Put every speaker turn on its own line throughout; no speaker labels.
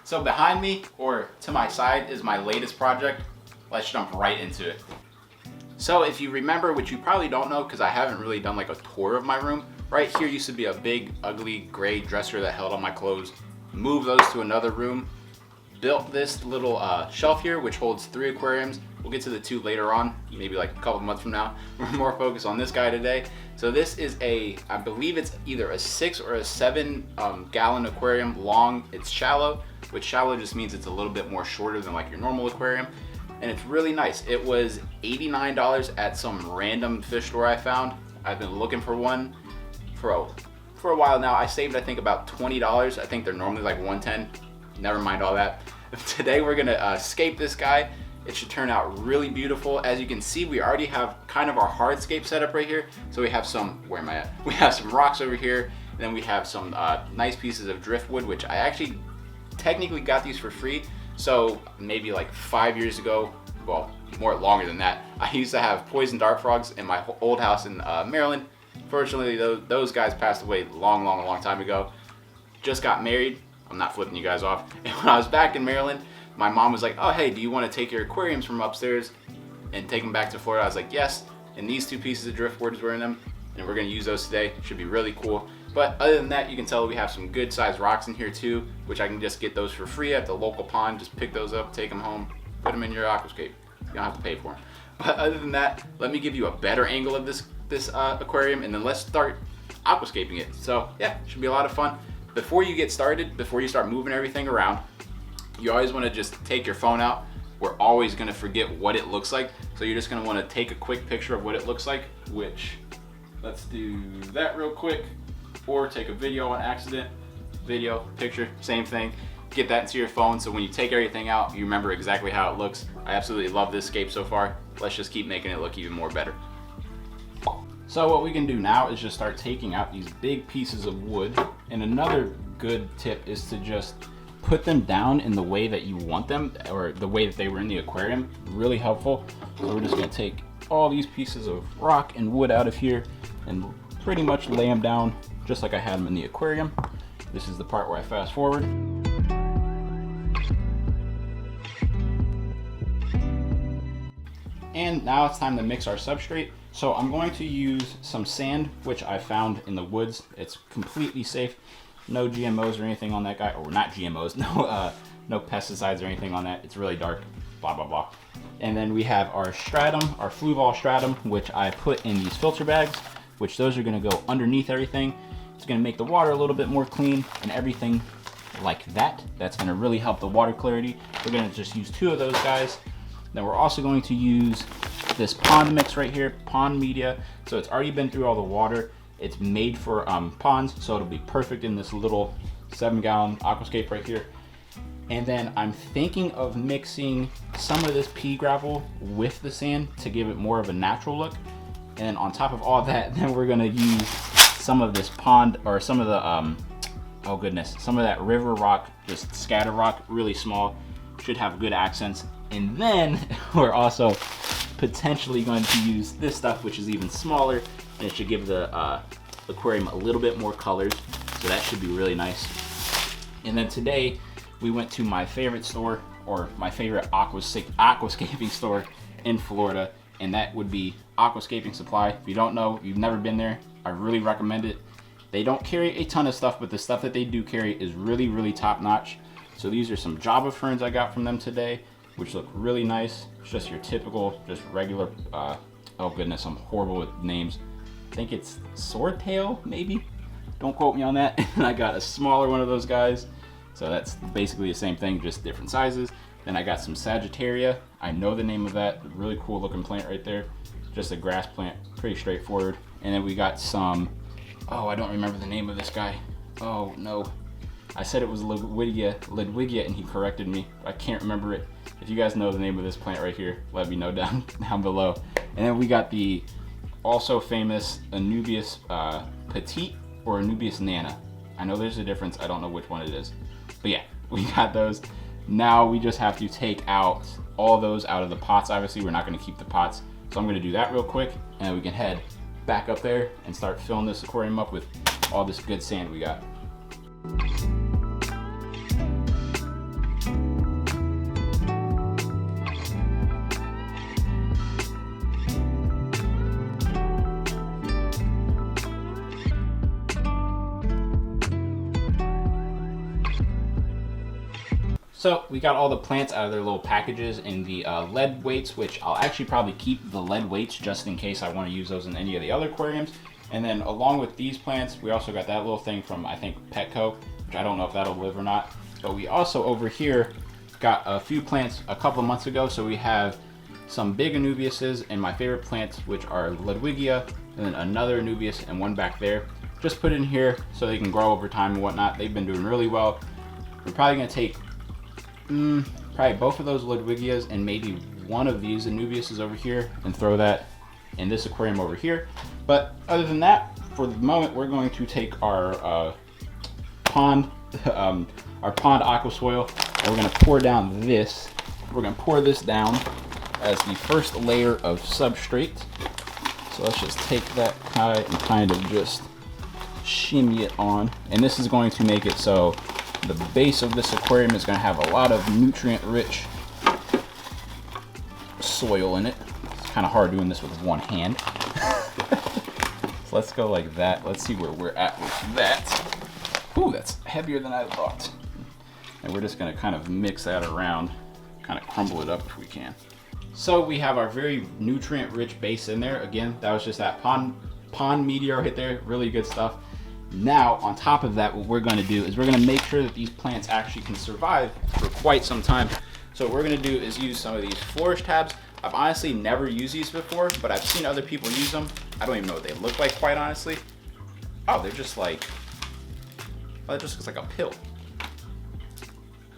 So behind me, or to my side, is my latest project. Let's jump right into it. So if you remember, which you probably don't know because I haven't really done like a tour of my room, right here used to be a big, ugly gray dresser that held all my clothes. Moved those to another room. Built this little shelf here, which holds 3 aquariums. We'll get to the 2 later on, maybe like a couple months from now. We're more focused on this guy today. So this is I believe it's either a 6 or a 7 gallon aquarium long. It's shallow, which shallow just means it's a little bit more shorter than like your normal aquarium. And it's really nice. It was $89 at some random fish store I found. I've been looking for one for a while now. I saved, I think, about $20. I think they're normally like $110. Never mind all that. Today we're gonna scape this guy. It should turn out really beautiful. As you can see, we already have kind of our hardscape set up right here. So we have some, where am I at? We have some rocks over here, and then we have some nice pieces of driftwood, which I actually technically got these for free. So maybe like 5 years ago, well, longer than that, I used to have poison dart frogs in my old house in Maryland. Fortunately, those guys passed away long time ago. Just got married. I'm not flipping you guys off. And when I was back in Maryland, my mom was like, oh, hey, do you want to take your aquariums from upstairs and take them back to Florida? I was like, yes. And these 2 pieces of driftwood were in them, and we're going to use those today. Should be really cool. But other than that, you can tell we have some good sized rocks in here too, which I can just get those for free at the local pond. Just pick those up, take them home, put them in your aquascape. You don't have to pay for them. But other than that, let me give you a better angle of this aquarium, and then let's start aquascaping it. So yeah, should be a lot of fun. Before you get started, before you start moving everything around, you always want to just take your phone out. We're always going to forget what it looks like. So you're just going to want to take a quick picture of what it looks like, which, let's do that real quick. Or take a video on accident. Video, picture, same thing. Get that into your phone so when you take everything out, you remember exactly how it looks. I absolutely love this scape so far. Let's just keep making it look even more better. So what we can do now is just start taking out these big pieces of wood. And another good tip is to just put them down in the way that you want them, or the way that they were in the aquarium. Really helpful. So we're just gonna take all these pieces of rock and wood out of here and pretty much lay them down just like I had them in the aquarium. This is the part where I fast forward. And now it's time to mix our substrate. So I'm going to use some sand, which I found in the woods. It's completely safe. No GMOs or anything on that guy, or not GMOs, no pesticides or anything on that. It's really dark, blah, blah, blah. And then we have our stratum, our Fluval stratum, which I put in these filter bags, which those are gonna go underneath everything. It's gonna make the water a little bit more clean and everything like that. That's gonna really help the water clarity. We're gonna just use 2 of those guys. Then we're also going to use this pond mix right here, pond media. So it's already been through all the water. It's made for ponds, so it'll be perfect in this little 7-gallon aquascape right here. And then I'm thinking of mixing some of this pea gravel with the sand to give it more of a natural look. And then on top of all that, then we're gonna use some of this pond, or some of the, oh goodness, some of that river rock, just scatter rock, really small, should have good accents. And then we're also potentially going to use this stuff, which is even smaller, and it should give the aquarium a little bit more colors. So that should be really nice. And then today we went to my favorite store, or my favorite aquascaping store in Florida, and that would be Aquascaping Supply. If you don't know, you've never been there, I really recommend it. They don't carry a ton of stuff, but the stuff that they do carry is really top notch. So these are some Java ferns I got from them today, which look really nice. It's just your typical, just regular, oh goodness, I'm horrible with names. I think it's swordtail, maybe? Don't quote me on that. And I got a smaller one of those guys. So that's basically the same thing, just different sizes. Then I got some Sagittaria. I know the name of that, really cool looking plant right there. Just a grass plant, pretty straightforward. And then we got some, oh, I don't remember the name of this guy. Oh no. I said it was Ludwigia, and he corrected me. I can't remember it. If you guys know the name of this plant right here, let me know down below. And then we got the also famous Anubias Petite or Anubias Nana. I know there's a difference. I don't know which one it is. But yeah, we got those. Now we just have to take out all those out of the pots. Obviously, we're not going to keep the pots. So I'm going to do that real quick, and then we can head back up there and start filling this aquarium up with all this good sand we got. So we got all the plants out of their little packages in the lead weights, which I'll actually probably keep the lead weights just in case I want to use those in any of the other aquariums. And then along with these plants, we also got that little thing from, I think, Petco, which I don't know if that'll live or not. But we also over here got a few plants a couple of months ago. So we have some big Anubiuses and my favorite plants, which are Ludwigia, and then another Anubius and one back there. Just put in here so they can grow over time and whatnot. They've been doing really well. We're probably gonna take probably both of those Ludwigias and maybe one of these Anubiuses over here and throw that in this aquarium over here. But other than that, for the moment, we're going to take our pond aqua soil, and we're gonna pour down this. We're gonna pour this down as the first layer of substrate. So let's just take that guy and kind of just shimmy it on. And this is going to make it so the base of this aquarium is going to have a lot of nutrient-rich soil in it. It's kind of hard doing this with one hand. So let's go like that. Let's see where we're at with that. Ooh, that's heavier than I thought. And we're just going to kind of mix that around, kind of crumble it up if we can. So we have our very nutrient-rich base in there. Again, that was just that pond media right there. Really good stuff. Now, on top of that, what we're going to do is we're going to make sure that these plants actually can survive for quite some time. So what we're going to do is use some of these flourish tabs. I've honestly never used these before, but I've seen other people use them. I don't even know what they look like, quite honestly. Oh, they're just like, oh, that just looks like a pill.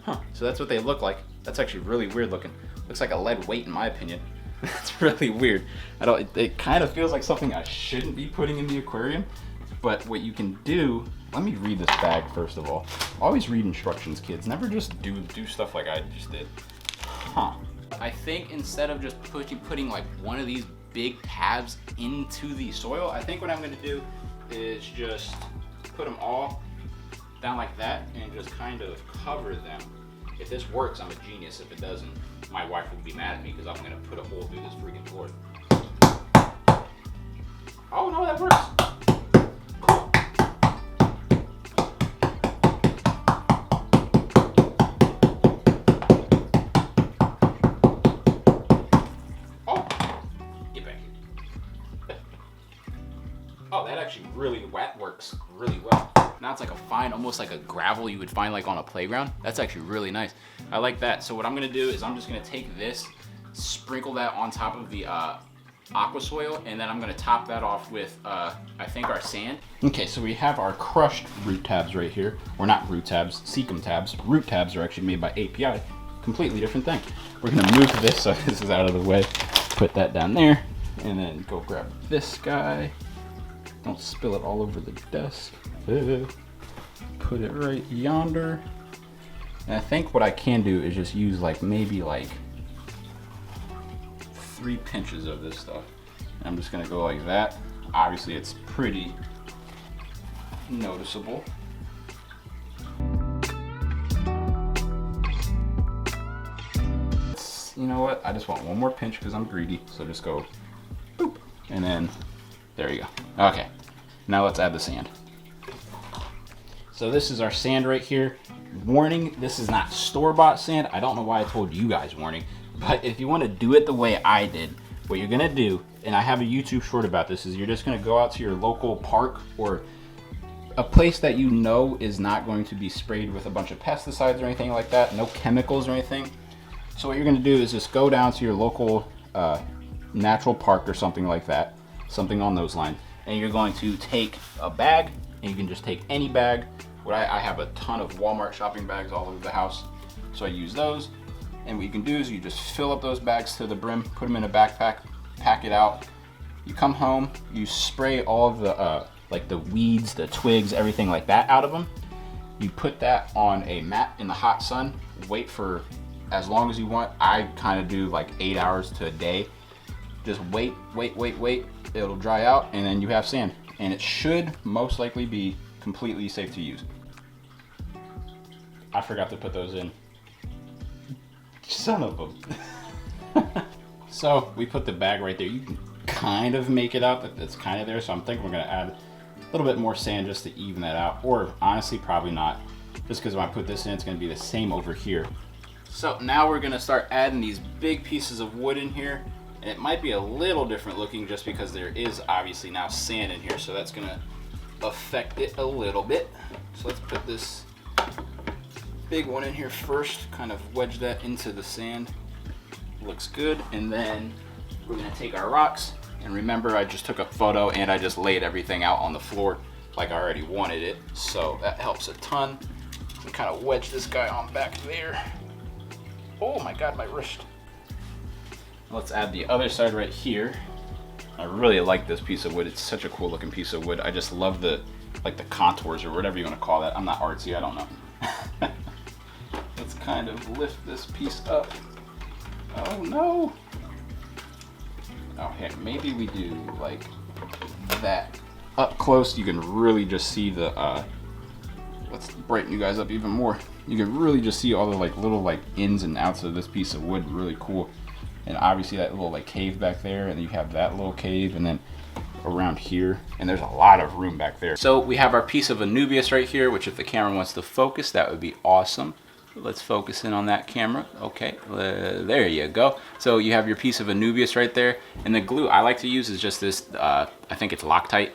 Huh, so that's what they look like. That's actually really weird looking. Looks like a lead weight in my opinion. That's really weird. It kind of feels like something I shouldn't be putting in the aquarium. But what you can do, let me read this bag first of all. Always read instructions, kids. Never just do stuff like I just did. Huh. I think instead of just putting like one of these big tabs into the soil, I think what I'm gonna do is just put them all down like that and just kind of cover them. If this works, I'm a genius. If it doesn't, my wife will be mad at me because I'm gonna put a hole through this freaking floor. Oh no, that works. Oh, that actually really works really well. Now it's like a fine, almost like a gravel you would find like on a playground. That's actually really nice. I like that. So what I'm gonna do is I'm just gonna take this, sprinkle that on top of the aqua soil, and then I'm gonna top that off with, I think our sand. Okay, so we have our crushed root tabs right here. Or not root tabs, cecum tabs. Root tabs are actually made by API. Completely different thing. We're gonna move this so this is out of the way. Put that down there, and then go grab this guy. Don't spill it all over the desk. Put it right yonder. And I think what I can do is just use like maybe like 3 pinches of this stuff. And I'm just gonna go like that. Obviously it's pretty noticeable. You know what? I just want one more pinch because I'm greedy. So just go boop. And then there you go. Okay, now let's add the sand. So this is our sand right here. Warning, this is not store-bought sand. I don't know why I told you guys warning, but if you want to do it the way I did, what you're gonna do, and I have a YouTube short about this, is you're just gonna go out to your local park or a place that you know is not going to be sprayed with a bunch of pesticides or anything like that, no chemicals or anything. So what you're gonna do is just go down to your local natural park or something like that, something on those lines, and you're going to take a bag, and you can just take any bag. I have a ton of Walmart shopping bags all over the house, so I use those. And what you can do is you just fill up those bags to the brim, put them in a backpack, pack it out. You come home, you spray all of the like the weeds, the twigs, everything like that out of them. You put that on a mat in the hot sun, wait for as long as you want. I kind of do like 8 hours to a day. Just wait. It'll dry out, and then you have sand. And it should most likely be completely safe to use. I forgot to put those in. Son of a... So we put the bag right there. You can kind of make it out that it's kind of there. So I'm thinking we're gonna add a little bit more sand just to even that out. Or honestly, probably not. Just because when I put this in, it's gonna be the same over here. So now we're gonna start adding these big pieces of wood in here. And it might be a little different looking just because there is obviously now sand in here. So that's gonna affect it a little bit. So let's put this big one in here first, kind of wedge that into the sand. Looks good. And then we're gonna take our rocks. And remember, I just took a photo and I just laid everything out on the floor like I already wanted it. So that helps a ton. And kind of wedge this guy on back there. Oh my God, my wrist. Let's add the other side right here. I really like this piece of wood. It's such a cool looking piece of wood. I just love the contours or whatever you want to call that. I'm not artsy, I don't know. Let's kind of lift this piece up. Oh no. Oh, here, maybe we do like that. Up close, you can really just see the, let's brighten you guys up even more. You can really just see all the little ins and outs of this piece of wood. Really cool. And obviously that little cave back there, and then you have that little cave, and then around here, and there's a lot of room back there. So we have our piece of Anubias right here, which if the camera wants to focus, that would be awesome. Let's focus in on that camera. Okay, there you go. So you have your piece of Anubias right there, and the glue I like to use is just this, I think it's Loctite.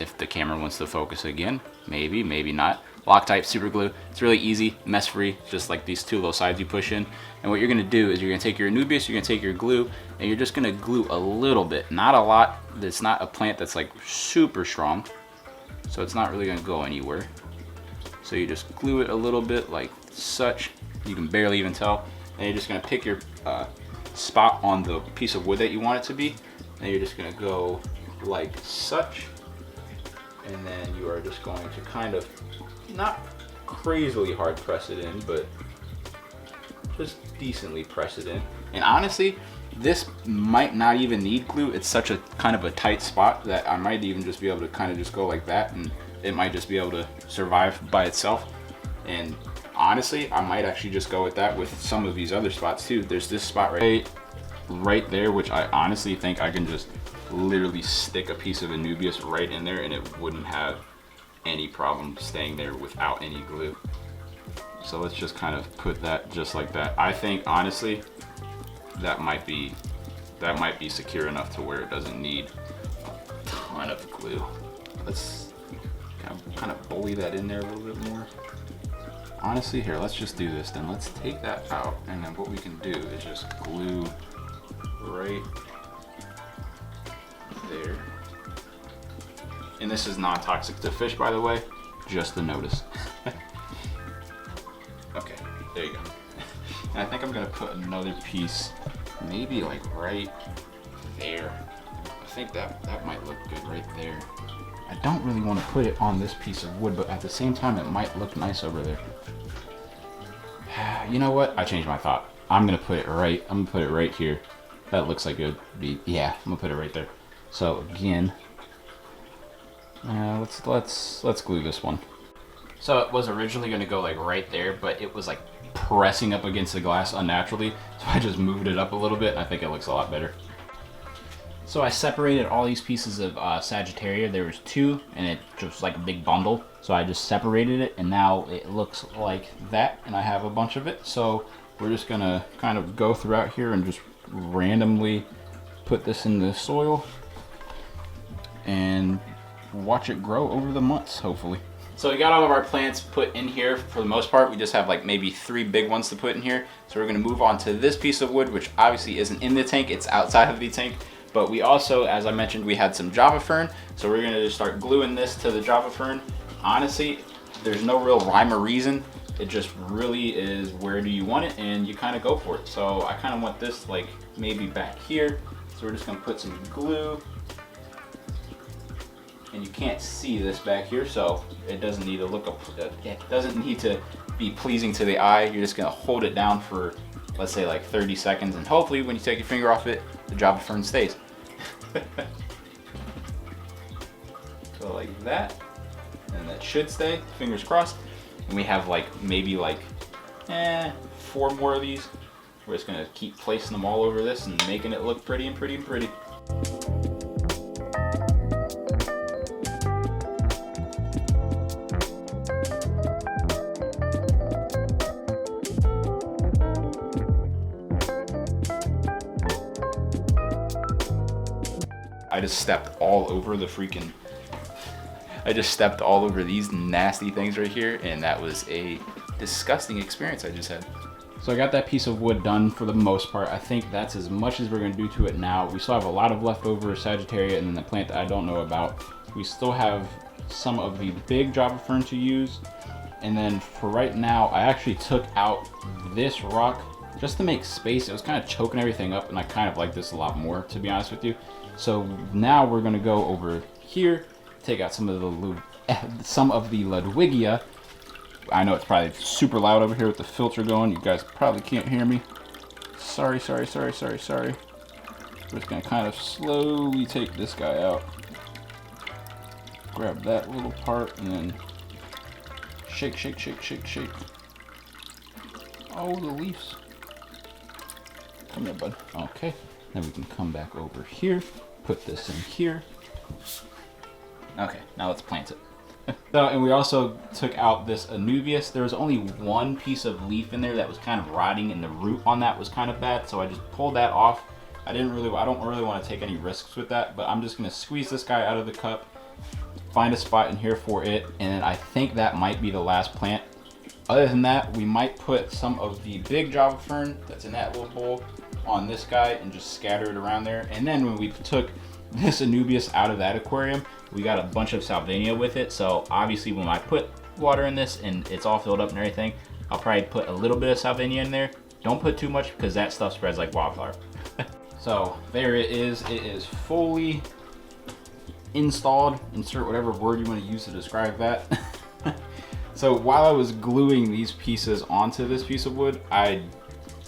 If the camera wants to focus again, maybe, maybe not. Loctite super glue. It's really easy, mess free, just like these two little sides you push in. And what you're gonna do is you're gonna take your Anubias, you're gonna take your glue, and you're just gonna glue a little bit, not a lot. It's not a plant that's super strong, so it's not really gonna go anywhere. So you just glue it a little bit like such. You can barely even tell. And you're just gonna pick your spot on the piece of wood that you want it to be, and you're just gonna go like such. And then you are just going to kind of, not crazily hard press it in, but just decently press it in. And honestly, this might not even need glue. It's such a kind of a tight spot that I might even just be able to kind of just go like that, and it might just be able to survive by itself. And honestly, I might actually just go with that with some of these other spots too. There's this spot right there, which I honestly think I can just literally stick a piece of Anubias right in there and it wouldn't have any problem staying there without any glue. So let's just kind of put that just like that. I think honestly that might be secure enough to where it doesn't need a ton of glue. Let's kind of bully that in there a little bit more. Honestly, here, let's just do this then. Let's take that out, and then what we can do is just glue right there. And this is non-toxic to fish, by the way, just a notice. Okay, there you go. And I think I'm gonna put another piece, maybe right there. I think that might look good right there. I don't really want to put it on this piece of wood, but at the same time, it might look nice over there. You know what? I changed my thought. I'm gonna put it right here. That looks like it would be, yeah, I'm gonna put it right there. So again, let's glue this one. So it was originally gonna go right there, but it was pressing up against the glass unnaturally. So I just moved it up a little bit, and I think it looks a lot better. So I separated all these pieces of Sagittaria. There was two, and it just a big bundle. So I just separated it, and now it looks like that, and I have a bunch of it. So we're just gonna kind of go throughout here and just randomly put this in the soil and watch it grow over the months, hopefully. So we got all of our plants put in here for the most part. We just have maybe 3 big ones to put in here. So we're gonna move on to this piece of wood, which obviously isn't in the tank, it's outside of the tank. But we also, as I mentioned, we had some Java Fern. So we're gonna just start gluing this to the Java Fern. Honestly, there's no real rhyme or reason. It just really is where do you want it, and you kind of go for it. So I kind of want this maybe back here. So we're just gonna put some glue. And you can't see this back here, so it doesn't need to it doesn't need to be pleasing to the eye. You're just gonna hold it down for, let's say 30 seconds, and hopefully when you take your finger off it, the Java Fern stays. So like that, and that should stay, fingers crossed. And we have maybe 4 more of these. We're just gonna keep placing them all over this and making it look pretty and pretty and pretty. I just stepped all over the freaking, I just stepped all over these nasty things right here, and that was a disgusting experience I just had. So I got that piece of wood done for the most part. I think that's as much as we're gonna do to it now. We still have a lot of leftover Sagittaria and then the plant that I don't know about. We still have some of the big Java fern to use. And then for right now, I actually took out this rock just to make space. It was kind of choking everything up, and I kind of like this a lot more, to be honest with you. So now we're gonna go over here, take out some of the Ludwigia. I know it's probably super loud over here with the filter going. You guys probably can't hear me. Sorry. We're just gonna kind of slowly take this guy out. Grab that little part and then shake. Oh, the leaves. Come here, bud. Okay. Then we can come back over here, put this in here. Okay, now let's plant it. So, and we also took out this Anubias. There was only one piece of leaf in there that was kind of rotting, and the root on that was kind of bad, so I just pulled that off. I don't really want to take any risks with that, but I'm just gonna squeeze this guy out of the cup, find a spot in here for it, and I think that might be the last plant. Other than that, we might put some of the big Java fern that's in that little bowl on this guy and just scatter it around there. And then when we took this Anubias out of that aquarium, we got a bunch of Salvinia with it. So obviously when I put water in this and it's all filled up and everything, I'll probably put a little bit of Salvinia in there. Don't put too much because that stuff spreads like wildfire. So there it is. It is fully installed. Insert whatever word you want to use to describe that. So while I was gluing these pieces onto this piece of wood, I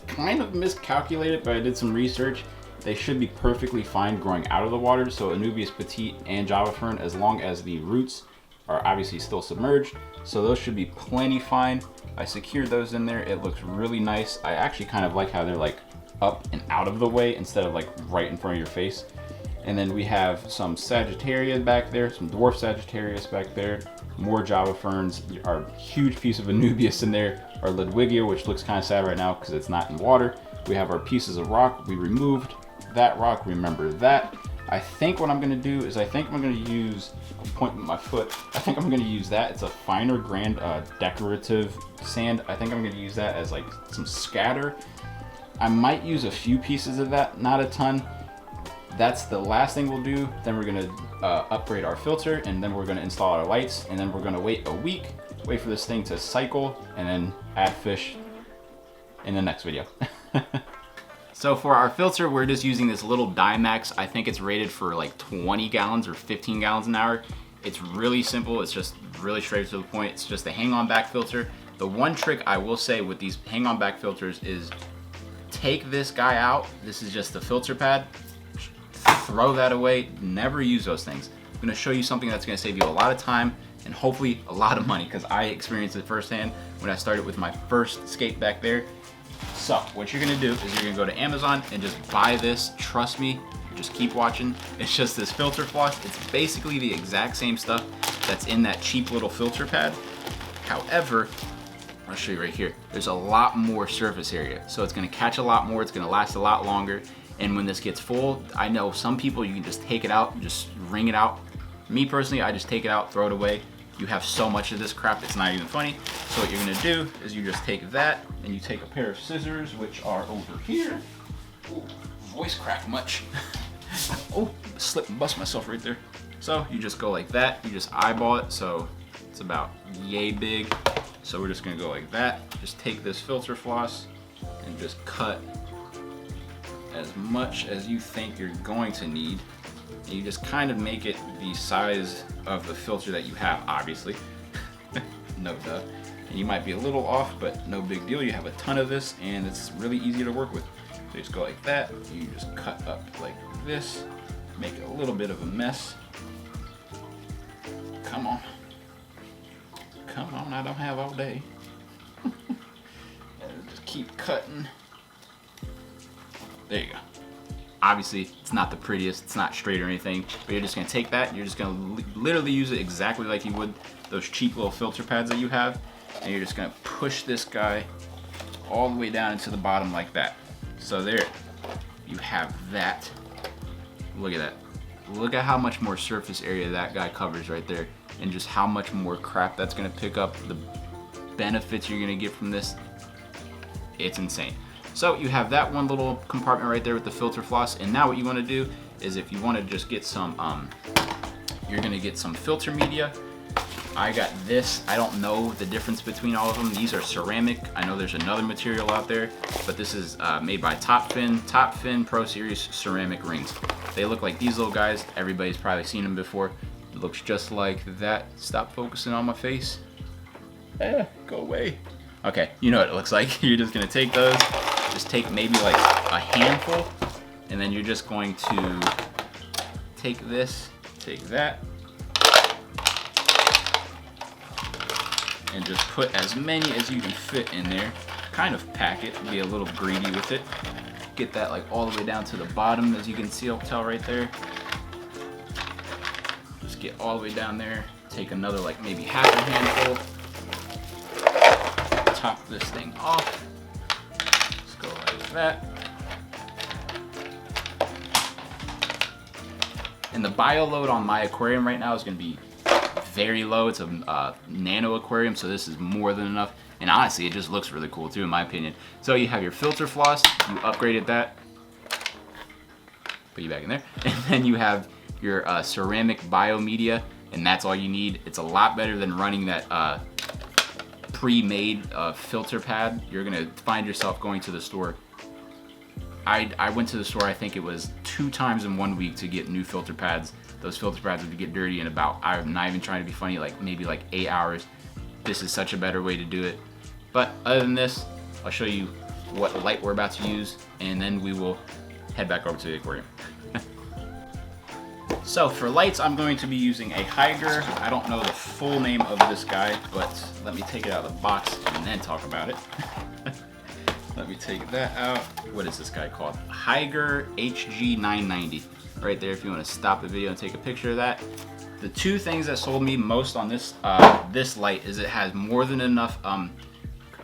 kind of miscalculated, but I did some research. They should be perfectly fine growing out of the water. So Anubias petite and Java fern, as long as the roots are obviously still submerged. So those should be plenty fine. I secured those in there. It looks really nice. I actually kind of like how they're like up and out of the way instead of like right in front of your face. And then we have some Sagittaria back there, some dwarf Sagittarius back there, more Java ferns, our huge piece of Anubias in there, our Ludwigia, which looks kind of sad right now because it's not in water. We have our pieces of rock. We removed that rock, remember that. I think what I'm gonna do is I'm gonna use, I'll point with my foot, I think I'm gonna use that. It's a finer grained decorative sand. I think I'm gonna use that as like some scatter. I might use a few pieces of that, not a ton. That's the last thing we'll do. Then we're gonna upgrade our filter, and then we're gonna install our lights, and then we're gonna wait a week, wait for this thing to cycle, and then add fish in the next video. So for our filter, we're just using this little Dymax. I think it's rated for like 20 gallons or 15 gallons an hour. It's really simple. It's just really straight to the point. It's just a hang-on back filter. The one trick I will say with these hang-on back filters is take this guy out. This is just the filter pad. Throw that away. Never use those things. I'm gonna show you something that's gonna save you a lot of time and hopefully a lot of money, because I experienced it firsthand when I started with my first scape back there. So what you're gonna do is you're gonna go to Amazon and just buy this. Trust me, just keep watching. It's just this filter floss. It's basically the exact same stuff that's in that cheap little filter pad. However, I'll show you right here. There's a lot more surface area. So it's gonna catch a lot more, it's gonna last a lot longer. And when this gets full, I know some people, you can just take it out, just wring it out. Me personally, I just take it out, throw it away. You have so much of this crap, it's not even funny. So what you're gonna do is you just take that and you take a pair of scissors, which are over here. Ooh, voice crack much. Oh, slip and bust myself right there. So you just go like that, you just eyeball it. So it's about yay big. So we're just gonna go like that. Just take this filter floss and just cut as much as you think you're going to need. And you just kind of make it the size of the filter that you have, obviously. No duh. And you might be a little off, but no big deal. You have a ton of this and it's really easy to work with. So you just go like that. You just cut up like this. Make it a little bit of a mess. Come on. Come on, I don't have all day. Just keep cutting. There you go. Obviously, it's not the prettiest, it's not straight or anything, but you're just gonna take that, you're just gonna literally use it exactly like you would those cheap little filter pads that you have, and you're just gonna push this guy all the way down into the bottom like that. So there, you have that. Look at that. look at how much more surface area that guy covers right there, and just how much more crap that's gonna pick up, the benefits you're gonna get from this. It's insane. So you have that one little compartment right there with the filter floss, and now what you wanna do is, if you wanna just get some, you're gonna get some filter media. I got this. I don't know the difference between all of them. These are ceramic. I know there's another material out there, but this is made by Top Fin Pro Series ceramic rings. They look like these little guys. Everybody's probably seen them before. It looks just like that. Stop focusing on my face. Go away. Okay, you know what it looks like. You're just gonna take those, just take maybe like a handful, and then you're just going to take this, take that, and just put as many as you can fit in there. Kind of pack it, be a little greedy with it. Get that like all the way down to the bottom, as you can see, tell right there. Just get all the way down there. Take another like maybe half a handful. Top this thing off. Just go like that. And the bio load on my aquarium right now is going to be very low. It's a Nano aquarium, so this is more than enough. And honestly, it just looks really cool too, in my opinion. So you have your filter floss, you upgraded that. Put you back in there. And then you have your ceramic bio media, and that's all you need. It's a lot better than running that pre-made filter pad. You're gonna find yourself going to the store. I went to the store, I think it was 2 times in 1 week to get new filter pads. Those filter pads would get dirty in about, I'm not even trying to be funny, like maybe like 8 hours. This is such a better way to do it. But other than this, I'll show you what light we're about to use, and then we will head back over to the aquarium. So for lights, I'm going to be using a Hygger. I don't know the full name of this guy, but let me take it out of the box and then talk about it. Let me take that out. What is this guy called? Hygger HG990. Right there, if you want to stop the video and take a picture of that. The 2 things that sold me most on this this light is it has more than enough,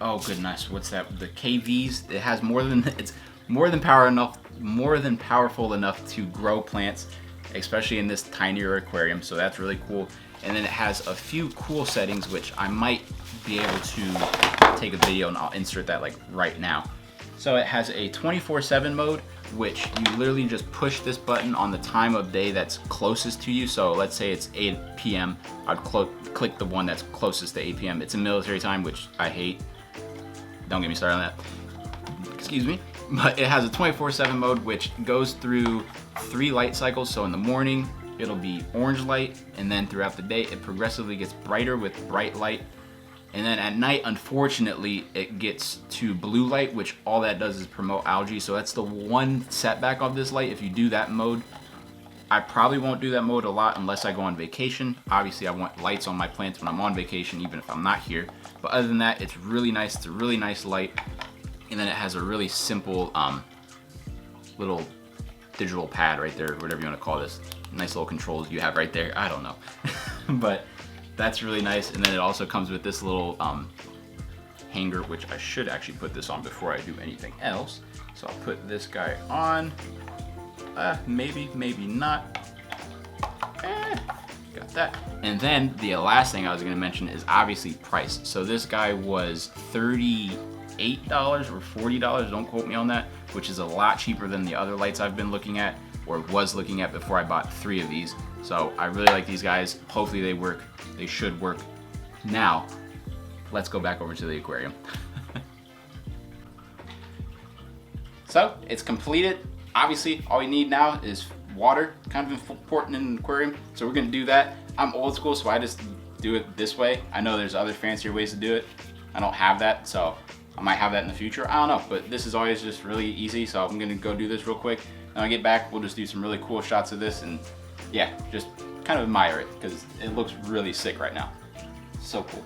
oh goodness, what's that? The KVs. It has more than, it's more than powerful enough to grow plants, especially in this tinier aquarium. So that's really cool. And then it has a few cool settings, which I might be able to take a video and I'll insert that like right now. So it has a 24/7 mode, which you literally just push this button on the time of day that's closest to you. So let's say it's 8 p.m. I'd click the one that's closest to 8 p.m. It's in military time, which I hate. Don't get me started on that. Excuse me. But it has a 24/7 mode, which goes through 3 light cycles. So in the morning, it'll be orange light, and then throughout the day, it progressively gets brighter with bright light. And then at night, unfortunately, it gets to blue light, which all that does is promote algae. So that's the one setback of this light. If you do that mode, I probably won't do that mode a lot unless I go on vacation. Obviously, I want lights on my plants when I'm on vacation, even if I'm not here. But other than that, it's really nice. It's a really nice light. And then it has a really simple little digital pad right there, whatever you want to call this. Nice little controls you have right there. I don't know. But that's really nice. And then it also comes with this little hanger, which I should actually put this on before I do anything else. So I'll put this guy on. Maybe, maybe not. Got that. And then the last thing I was going to mention is obviously price. So this guy was $38 or $40, don't quote me on that, which is a lot cheaper than the other lights I've been looking at, or was looking at before I bought 3 of these. So I really like these guys. Hopefully they work. They should work. Now, let's go back over to the aquarium. So it's completed. Obviously, all you need now is water, kind of important in an aquarium. So we're gonna do that. I'm old school, so I just do it this way. I know there's other fancier ways to do it. I don't have that, so I might have that in the future. I don't know, but this is always just really easy. So I'm gonna go do this real quick. When I get back, we'll just do some really cool shots of this, and yeah, just kind of admire it because it looks really sick right now. So cool.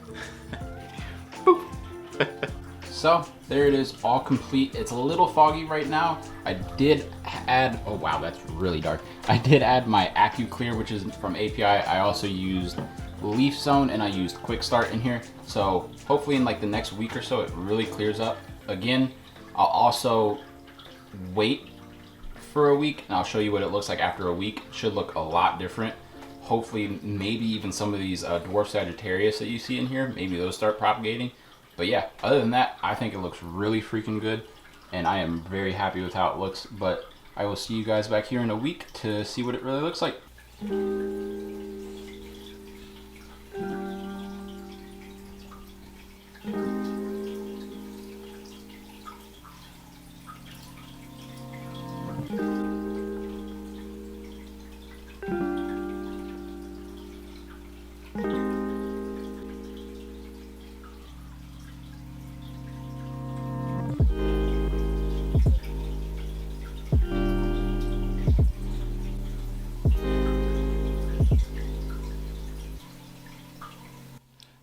Boop. So there it is, all complete. It's a little foggy right now. I did add, oh wow, that's really dark. I did add my AccuClear, which is from API. I also used Leaf Zone and I used Quick Start in here. So hopefully in like the next week or so, it really clears up. Again, I'll also wait for a week, and I'll show you what it looks like after a week. It should look a lot different. Hopefully, maybe even some of these dwarf Sagittarius that you see in here, maybe those start propagating. But yeah, other than that, I think it looks really freaking good, and I am very happy with how it looks. But I will see you guys back here in a week to see what it really looks like.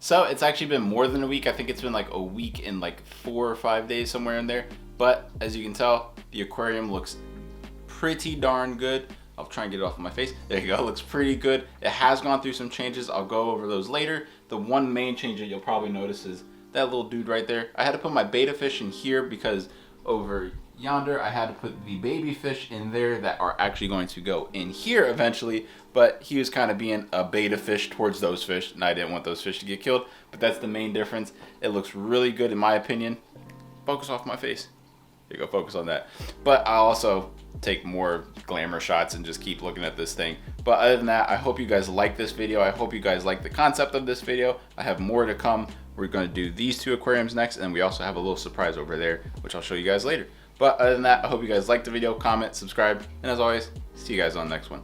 So it's actually been more than a week. I think it's been like a week and like 4 or 5 days, somewhere in there. But as you can tell, the aquarium looks pretty darn good. I'll try and get it off of my face. There you go, it looks pretty good. It has gone through some changes. I'll go over those later. The one main change that you'll probably notice is that little dude right there. I had to put my beta fish in here because over yonder I had to put the baby fish in there that are actually going to go in here eventually, but he was kind of being a beta fish towards those fish, and I didn't want those fish to get killed. But that's the main difference. It looks really good in my opinion. Focus off my face. There you go, focus on that. But I'll also take more glamour shots and just keep looking at this thing. But other than that, I hope you guys like this video. I hope you guys like the concept of this video. I have more to come. We're going to do these 2 aquariums next, and we also have a little surprise over there, which I'll show you guys later. But other than that, I hope you guys liked the video, comment, subscribe, and as always, see you guys on the next one.